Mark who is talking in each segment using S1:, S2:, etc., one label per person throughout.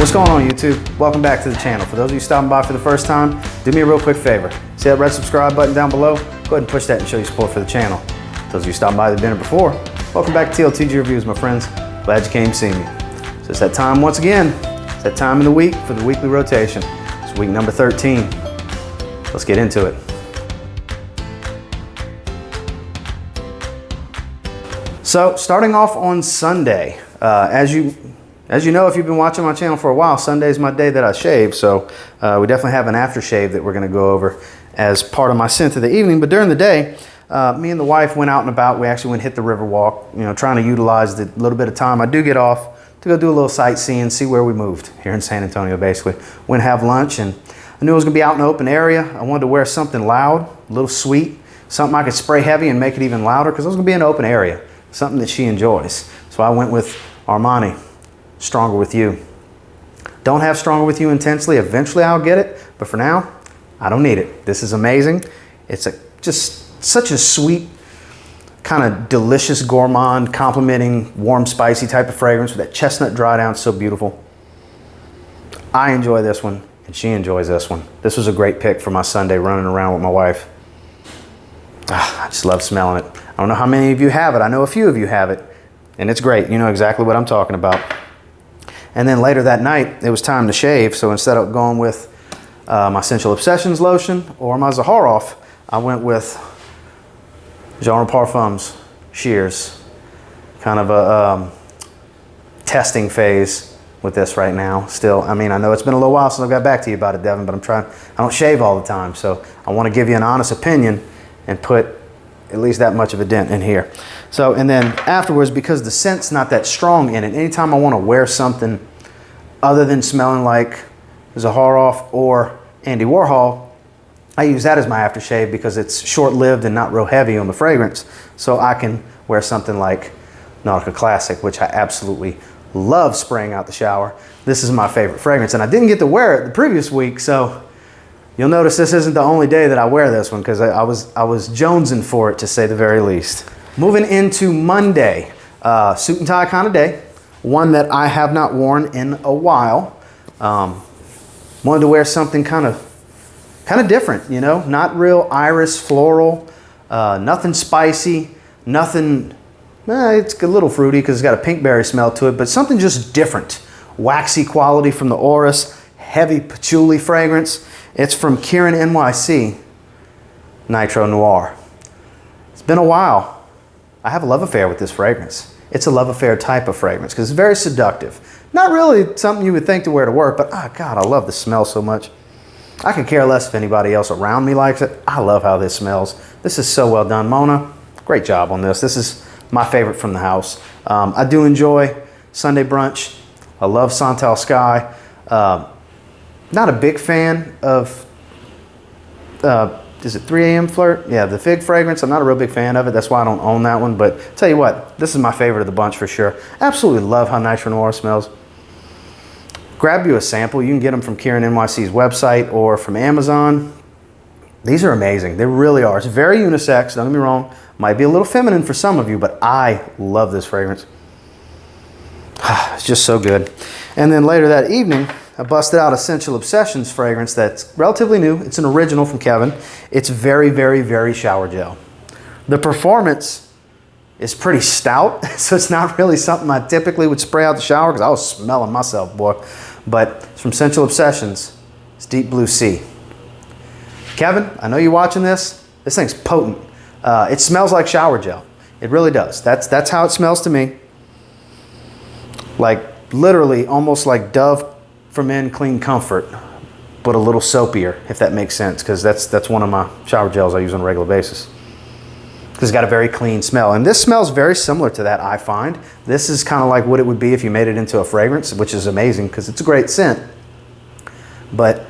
S1: What's going on, YouTube? Welcome back to the channel. For those of you stopping by for the first time, do me a real quick favor. See that red subscribe button down below? Go ahead and push that and show your support for the channel. Those of you stopping by that have been here before, welcome back to TLTG Reviews, my friends. Glad you came to see me. So it's that time once again. It's that time in the week for the weekly rotation. It's week number 13. Let's get into it. So starting off on Sunday, as you know, if you've been watching my channel for a while, Sunday is my day that I shave. So we definitely have an aftershave that we're going to go over as part of my scent of the evening. But during the day, me and the wife went out and about. We actually went and hit the river walk, you know, trying to utilize the little bit of time I do get off to go do a little sightseeing, see where we moved here in San Antonio, basically. Went and have lunch, and I knew I was going to be out in the open area. I wanted to wear something loud, a little sweet, something I could spray heavy and make it even louder because I was going to be in an open area, something that she enjoys. So I went with Armani, Stronger With You. Don't have Stronger With You intensely. Eventually I'll get it, but for now, I don't need it. This is amazing. It's just such a sweet, kind of delicious gourmand, complementing warm, spicy type of fragrance with that chestnut dry down. So beautiful. I enjoy this one, and she enjoys this one. This was a great pick for my Sunday running around with my wife. I just love smelling it. I don't know how many of you have it. I know a few of you have it, and it's great. You know exactly what I'm talking about. And then later that night, it was time to shave. So instead of going with my Sensual Obsessions lotion or my Zaharoff, I went with Genre Parfum's shears. Kind of a testing phase with this right now. Still, I mean, I know it's been a little while since I got back to you about it, Devin, but I don't shave all the time. So I want to give you an honest opinion and put at least that much of a dent in here. So, and then afterwards, because the scent's not that strong in it, anytime I want to wear something other than smelling like Zaharoff or Andy Warhol, I use that as my aftershave because it's short-lived and not real heavy on the fragrance. So I can wear something like Nautica Classic, which I absolutely love spraying out the shower. This is my favorite fragrance, and I didn't get to wear it the previous week, so you'll notice this isn't the only day that I wear this one because I was jonesing for it, to say the very least. Moving into Monday, suit and tie kind of day. One that I have not worn in a while. Wanted to wear something kind of different, you know, not real iris floral, nothing spicy, nothing. It's a little fruity because it's got a pink berry smell to it, but something just different. Waxy quality from the Oris, heavy patchouli fragrance. It's from Kieran NYC, Nitro Noir. It's been a while. I have a love affair with this fragrance. It's a love affair type of fragrance because it's very seductive. Not really something you would think to wear to work, but oh God, I love the smell so much. I could care less if anybody else around me likes it. I love how this smells. This is so well done. Mona, great job on this. This is my favorite from the house. I do enjoy Sunday Brunch. I love Santal Sky. Not a big fan of, is it 3 a.m. Flirt? Yeah, the fig fragrance. I'm not a real big fan of it. That's why I don't own that one. But tell you what, this is my favorite of the bunch for sure. Absolutely love how Nitro Noir smells. Grab you a sample. You can get them from Kieran NYC's website or from Amazon. These are amazing. They really are. It's very unisex. Don't get me wrong. Might be a little feminine for some of you, but I love this fragrance. It's just so good. And then later that evening, I busted out a Sensual Obsessions fragrance that's relatively new. It's an original from Kevin. It's very, very, very shower gel. The performance is pretty stout, so it's not really something I typically would spray out the shower because I was smelling myself, boy. But it's from Sensual Obsessions. It's Deep Blue Sea. Kevin, I know you're watching this. This thing's potent. It smells like shower gel. It really does. That's how it smells to me. Like literally almost like Dove for Men Clean Comfort, but a little soapier, if that makes sense, because that's one of my shower gels I use on a regular basis. Because it's got a very clean smell. And this smells very similar to that, I find. This is kind of like what it would be if you made it into a fragrance, which is amazing because it's a great scent. But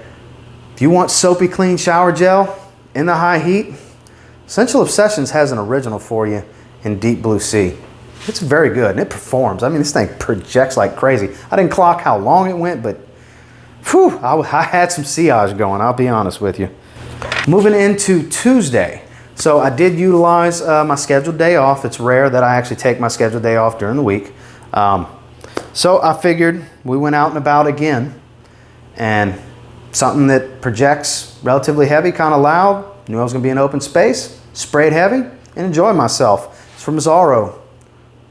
S1: if you want soapy clean shower gel in the high heat, Sensual Obsessions has an original for you in Deep Blue Sea. It's very good and it performs. I mean, this thing projects like crazy. I didn't clock how long it went, but whew, I had some sillage going, I'll be honest with you. Moving into Tuesday. So I did utilize my scheduled day off. It's rare that I actually take my scheduled day off during the week. So I figured we went out and about again, and something that projects relatively heavy, kind of loud. Knew I was going to be in open space, sprayed heavy, and enjoyed myself. It's from Zaharoff.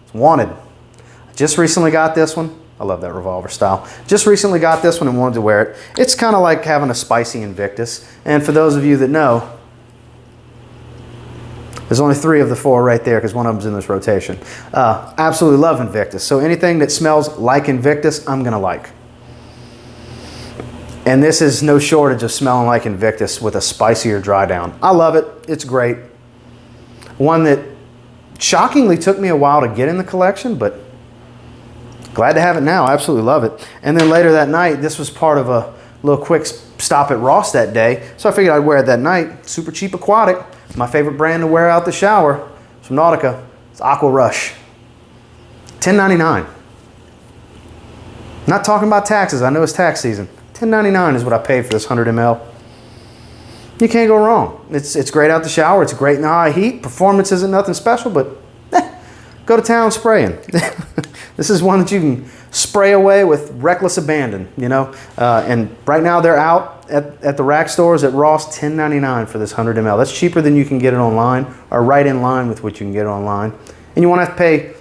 S1: It's Wanted. I just recently got this one. I love that revolver style. Just recently got this one and wanted to wear it. It's kind of like having a spicy Invictus. And for those of you that know, there's only 3 of the 4 right there because one of them's in this rotation. Absolutely love Invictus. So anything that smells like Invictus, I'm going to like. And this is no shortage of smelling like Invictus with a spicier dry down. I love it. It's great. One that shockingly took me a while to get in the collection, but glad to have it now. I absolutely love it. And then later that night, this was part of a little quick stop at Ross that day. So I figured I'd wear it that night. Super cheap aquatic. My favorite brand to wear out the shower. It's from Nautica. It's Aqua Rush. $10.99. Not talking about taxes. I know it's tax season. $10.99 is what I paid for this 100 ml. You can't go wrong. It's great out the shower. It's great in the high heat. Performance isn't nothing special, but go to town spraying. This is one that you can spray away with reckless abandon, you know. And right now they're out at the rack stores at Ross, $10.99 for this 100 ml. That's cheaper than you can get it online, or right in line with what you can get it online. And you won't have to pay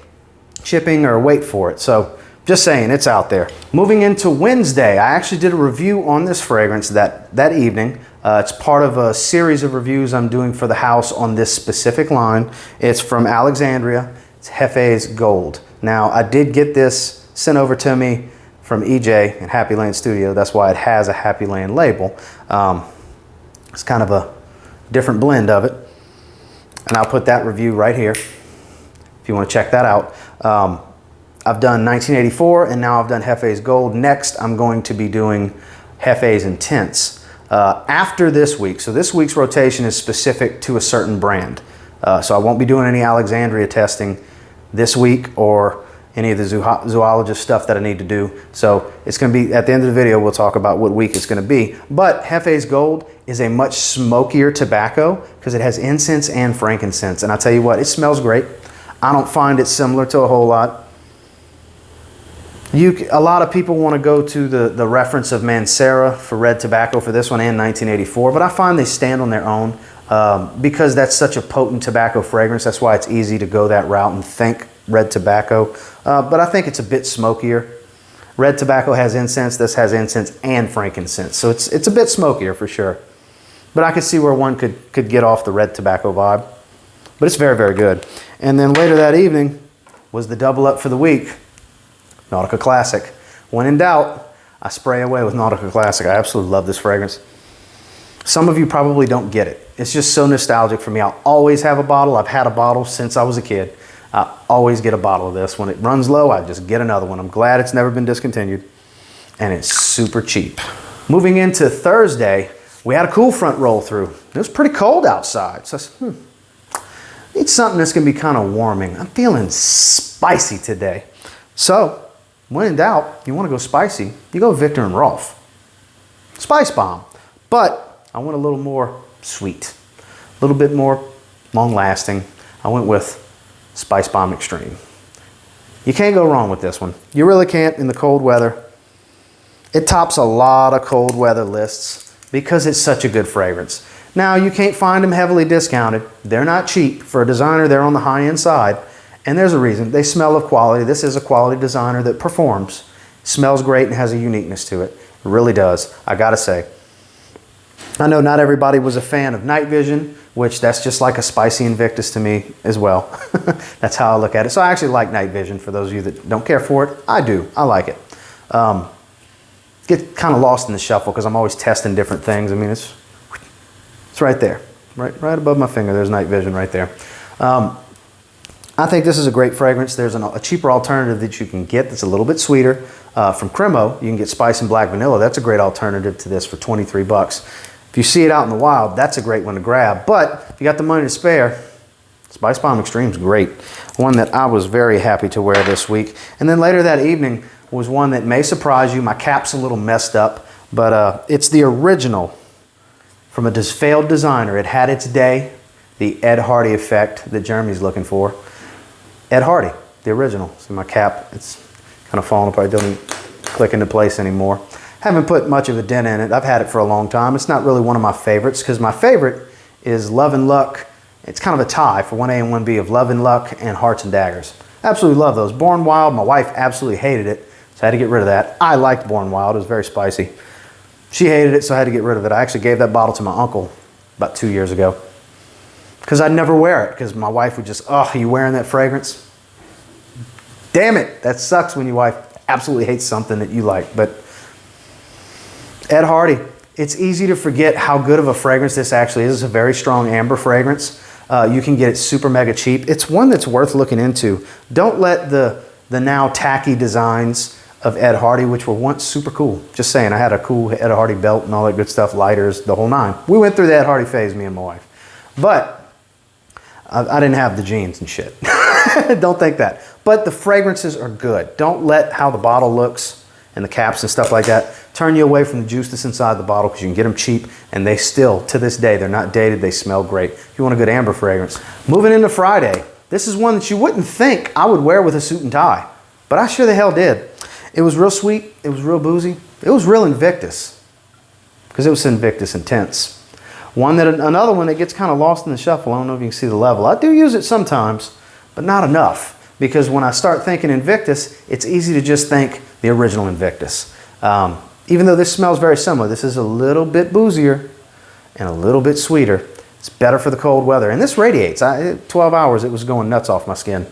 S1: shipping or wait for it. So just saying, it's out there. Moving into Wednesday, I actually did a review on this fragrance that evening. It's part of a series of reviews I'm doing for the house on this specific line. It's from Alexandria. It's Hefe's Gold. Now, I did get this sent over to me from EJ in Happy Lane Studio. That's why it has a Happy Lane label. It's kind of a different blend of it. And I'll put that review right here if you want to check that out. I've done 1984 and now I've done Hefe's Gold. Next, I'm going to be doing Hefe's Intense after this week. So this week's rotation is specific to a certain brand. So I won't be doing any Alexandria testing this week or any of the zoologist stuff that I need to do. So it's going to be, at the end of the video, we'll talk about what week it's going to be. But Hefe's Gold is a much smokier tobacco because it has incense and frankincense. And I tell you what, it smells great. I don't find it similar to a whole lot. A lot of people want to go to the reference of Mancera for red tobacco for this one and 1984, but I find they stand on their own because that's such a potent tobacco fragrance. That's why it's easy to go that route and think red tobacco. But I think it's a bit smokier. Red tobacco has incense. This has incense and frankincense. So it's a bit smokier for sure. But I could see where one could get off the red tobacco vibe. But it's very, very good. And then later that evening was the double up for the week. Nautica Classic. When in doubt, I spray away with Nautica Classic. I absolutely love this fragrance. Some of you probably don't get it. It's just so nostalgic for me. I'll always have a bottle. I've had a bottle since I was a kid. I always get a bottle of this. When it runs low, I just get another one. I'm glad it's never been discontinued. And it's super cheap. Moving into Thursday, we had a cool front roll through. It was pretty cold outside. So I said, need something that's going to be kind of warming. I'm feeling spicy today. So, when in doubt, you want to go spicy, you go Victor and Rolf. Spice Bomb. But I went a little more sweet. A little bit more long-lasting. I went with Spice Bomb Extreme. You can't go wrong with this one. You really can't in the cold weather. It tops a lot of cold weather lists because it's such a good fragrance. Now, you can't find them heavily discounted. They're not cheap. For a designer, they're on the high-end side. And there's a reason. They smell of quality. This is a quality designer that performs. Smells great and has a uniqueness to it. It really does, I gotta say. I know not everybody was a fan of Night Vision, which that's just like a spicy Invictus to me as well. That's how I look at it. So I actually like Night Vision. For those of you that don't care for it, I do. I like it. Get kind of lost in the shuffle because I'm always testing different things. I mean, it's right there. Right above my finger, there's Night Vision right there. I think this is a great fragrance. There's a cheaper alternative that you can get that's a little bit sweeter. From Cremo, you can get Spice and Black Vanilla. That's a great alternative to this for 23 bucks. If you see it out in the wild, that's a great one to grab. But if you got the money to spare, Spice Bomb Extreme is great. One that I was very happy to wear this week. And then later that evening was one that may surprise you. My cap's a little messed up, but it's the original from a failed designer. It had its day, the Ed Hardy effect that Jeremy's looking for. Ed Hardy, the original. See my cap, it's kind of falling apart. It doesn't click into place anymore. Haven't put much of a dent in it. I've had it for a long time. It's not really one of my favorites because my favorite is Love and Luck. It's kind of a tie for 1A and 1B of Love and Luck and Hearts and Daggers. Absolutely love those. Born Wild, my wife absolutely hated it, so I had to get rid of that. I liked Born Wild. It was very spicy. She hated it, so I had to get rid of it. I actually gave that bottle to my uncle about 2 years ago because I'd never wear it because my wife would just, oh, you wearing that fragrance? Damn it. That sucks when your wife absolutely hates something that you like. But Ed Hardy, it's easy to forget how good of a fragrance this actually is. It's a very strong amber fragrance. You can get it super mega cheap. It's one that's worth looking into. Don't let the now tacky designs of Ed Hardy, which were once super cool. Just saying, I had a cool Ed Hardy belt and all that good stuff, lighters, the whole nine. We went through the Ed Hardy phase, me and my wife. But I didn't have the jeans and shit. Don't think that. But the fragrances are good. Don't let how the bottle looks and the caps and stuff like that turn you away from the juice that's inside the bottle because you can get them cheap and they still, to this day, they're not dated, they smell great. If you want a good amber fragrance. Moving into Friday, this is one that you wouldn't think I would wear with a suit and tie, but I sure the hell did. It was real sweet, it was real boozy, it was real Invictus because it was Invictus Intense. Another one that gets kind of lost in the shuffle. I don't know if you can see the level. I do use it sometimes, but not enough because when I start thinking Invictus, it's easy to just think the original Invictus. Even though this smells very similar, this is a little bit boozier and a little bit sweeter. It's better for the cold weather. And this radiates. 12 hours, it was going nuts off my skin.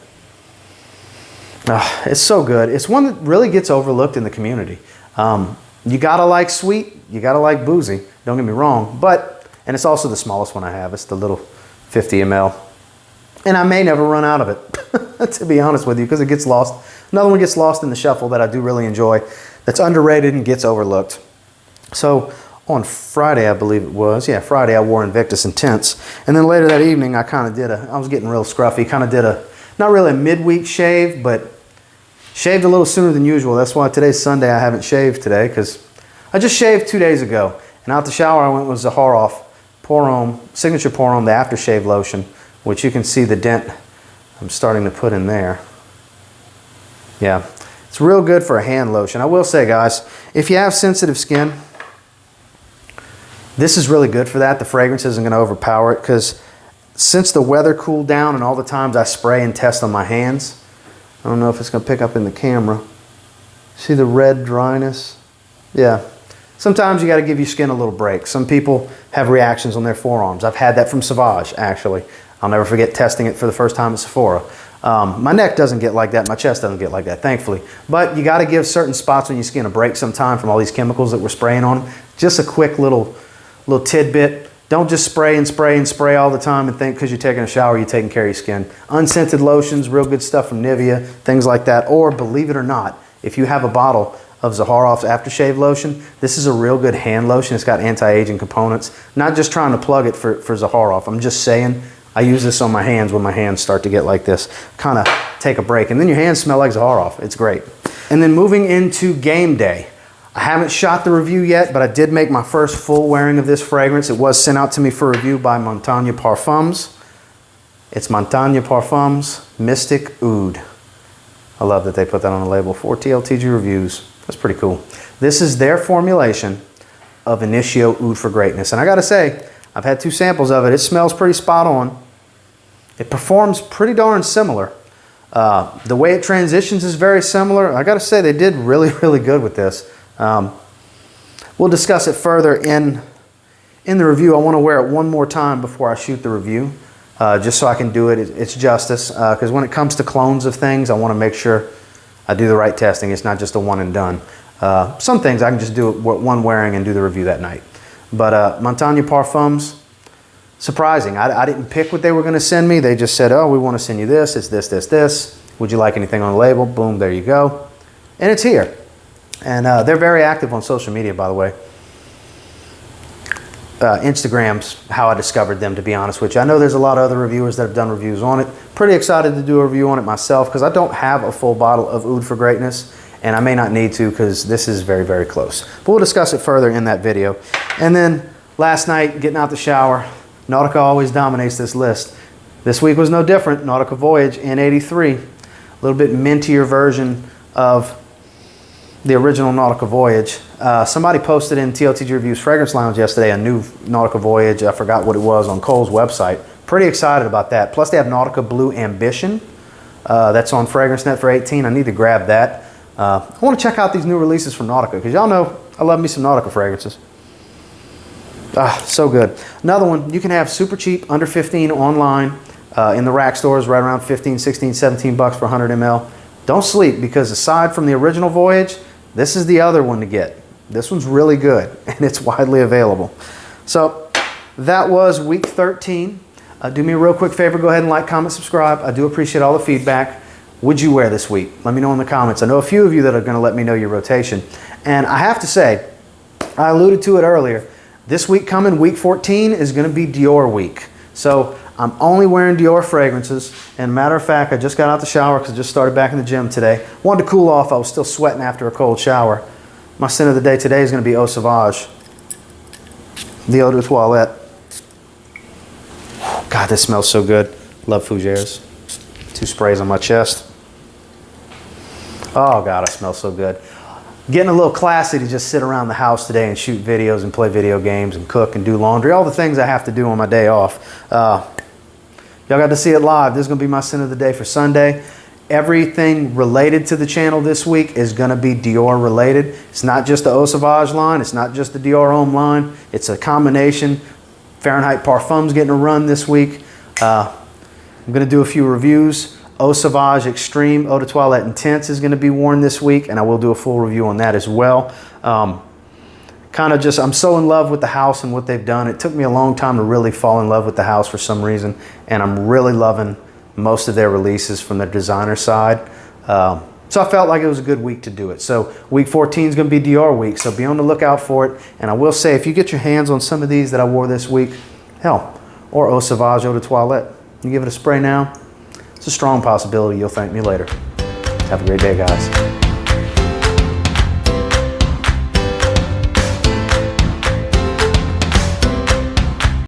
S1: It's so good. It's one that really gets overlooked in the community. You gotta like sweet, you gotta like boozy. Don't get me wrong. And it's also the smallest one I have. It's the little 50 ml. And I may never run out of it, to be honest with you, because it gets lost. Another one gets lost in the shuffle that I do really enjoy. That's underrated and gets overlooked. So on Friday, I believe it was, yeah, Friday I wore Invictus Intense. And then later that evening, I was getting real scruffy, kind of did not really a midweek shave, but shaved a little sooner than usual. That's why today's Sunday, I haven't shaved today, because I just shaved 2 days ago. And out the shower, I went with Zaharoff Homme, Signature Homme, the aftershave lotion, which you can see the dent I'm starting to put in there. Yeah. It's real good for a hand lotion. I will say, guys, if you have sensitive skin, this is really good for that. The fragrance isn't going to overpower it because since the weather cooled down and all the times I spray and test on my hands, I don't know if it's going to pick up in the camera. See the red dryness? Yeah. Sometimes you got to give your skin a little break. Some people have reactions on their forearms. I've had that from Sauvage, actually. I'll never forget testing it for the first time at Sephora. My neck doesn't get like that. My chest doesn't get like that, thankfully. But you got to give certain spots on your skin a break sometime from all these chemicals that we're spraying on them. Just a quick little tidbit. Don't just spray and spray and spray all the time and think because you're taking a shower, you're taking care of your skin. Unscented lotions, real good stuff from Nivea, things like that. Or believe it or not, if you have a bottle of Zaharoff's aftershave lotion, this is a real good hand lotion. It's got anti-aging components. Not just trying to plug it for Zaharoff. I'm just saying, I use this on my hands when my hands start to get like this. Kind of take a break. And then your hands smell like Zaharoff. It's great. And then moving into game day. I haven't shot the review yet, but I did make my first full wearing of this fragrance. It was sent out to me for review by Montagne Parfums. It's Montagne Parfums Mystic Oud. I love that they put that on the label for TLTG reviews. That's pretty cool. This is their formulation of Initio Oud for Greatness. And I gotta say, I've had 2 samples of it. It smells pretty spot on. It performs pretty darn similar. The way it transitions is very similar. I gotta say, they did really, really good with this. We'll discuss it further in the review. I wanna wear it one more time before I shoot the review, just so I can do its justice. Because when it comes to clones of things, I wanna make sure I do the right testing. It's not just a one and done. Some things I can just do it one wearing and do the review that night. But Montagne Parfums, surprising. I didn't pick what they were going to send me. They just said, oh, we want to send you this. It's this, this, this. Would you like anything on the label? Boom, there you go. And it's here. And they're very active on social media, by the way. Instagram's how I discovered them, to be honest with you. I know there's a lot of other reviewers that have done reviews on it. Pretty excited to do a review on it myself because I don't have a full bottle of Oud for Greatness. And I may not need to because this is very, very close. But we'll discuss it further in that video. And then last night, getting out the shower, Nautica always dominates this list. This week was no different. Nautica Voyage N83. A little bit mintier version of the original Nautica Voyage. Somebody posted in TLTG Reviews Fragrance Lounge yesterday a new Nautica Voyage. I forgot what it was, on Kohl's website. Pretty excited about that. Plus they have Nautica Blue Ambition. That's on FragranceNet for $18. I need to grab that. I want to check out these new releases from Nautica, because y'all know I love me some Nautica fragrances. So good. Another one, you can have super cheap, under 15 online, in the rack stores, right around 15, 16, 17 bucks for 100 ml. Don't sleep, because aside from the original Voyage, this is the other one to get. This one's really good, and it's widely available. So that was week 13. Do me a real quick favor, go ahead and like, comment, subscribe. I do appreciate all the feedback. Would you wear this week? Let me know in the comments. I know a few of you that are going to let me know your rotation. And I have to say, I alluded to it earlier, this week coming, week 14, is going to be Dior week. So I'm only wearing Dior fragrances. And matter of fact, I just got out the shower because I just started back in the gym today. Wanted to cool off. I was still sweating after a cold shower. My scent of the day today is going to be Eau Sauvage, the Eau de Toilette. God, this smells so good. Love Fougères. 2 sprays on my chest. Oh God, I smell so good. Getting a little classy to just sit around the house today and shoot videos and play video games and cook and do laundry. All the things I have to do on my day off. Y'all got to see it live. This is going to be my scent of the day for Sunday. Everything related to the channel this week is going to be Dior related. It's not just the Eau Sauvage line. It's not just the Dior Homme line. It's a combination. Fahrenheit Parfum's getting a run this week. I'm going to do a few reviews. Eau Sauvage Extreme Eau de Toilette Intense is going to be worn this week, and I will do a full review on that as well. Kind of just, I'm so in love with the house and what they've done. It took me a long time to really fall in love with the house for some reason, and I'm really loving most of their releases from the designer side. So I felt like it was a good week to do it. So week 14 is going to be Dior week, so be on the lookout for it. And I will say, if you get your hands on some of these that I wore this week, hell, or Eau Sauvage Eau de Toilette, you give it a spray now, it's a strong possibility you'll thank me later. Have a great day, guys.